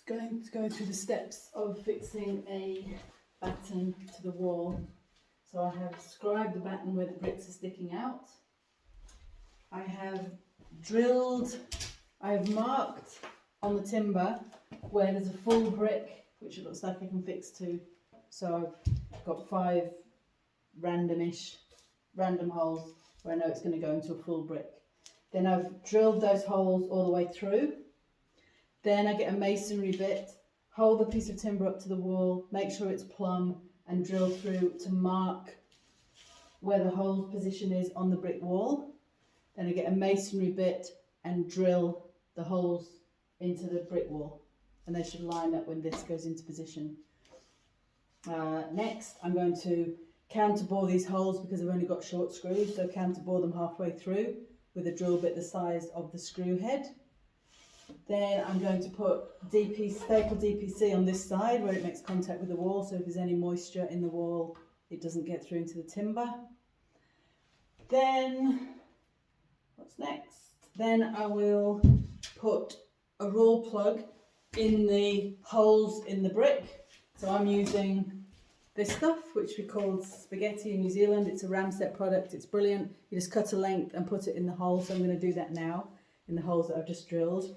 going to go through the steps of fixing a batten to the wall. So I have scribed the batten where the bricks are sticking out. I have marked on the timber where there's a full brick, which it looks like I can fix to. So I've got 5 random holes where I know it's going to go into a full brick. Then I've drilled those holes all the way through. Then I get a masonry bit, hold the piece of timber up to the wall, make sure it's plumb, and drill through to mark where the hole position is on the brick wall. Then I get a masonry bit and drill the holes into the brick wall, and they should line up when this goes into position. Next, I'm going to counterbore these holes because I've only got short screws, so counterbore them halfway through with a drill bit the size of the screw head. Then I'm going to put staple DPC on this side where it makes contact with the wall, so if there's any moisture in the wall it doesn't get through into the timber. Then, what's next? Then I will put a roll plug in the holes in the brick. So I'm using this stuff, which we call spaghetti in New Zealand. It's a Ramset product, it's brilliant. You just cut a length and put it in the hole, so I'm going to do that now in the holes that I've just drilled.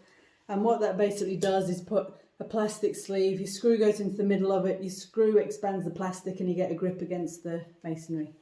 And what that basically does is put a plastic sleeve, your screw goes into the middle of it, your screw expands the plastic and you get a grip against the masonry.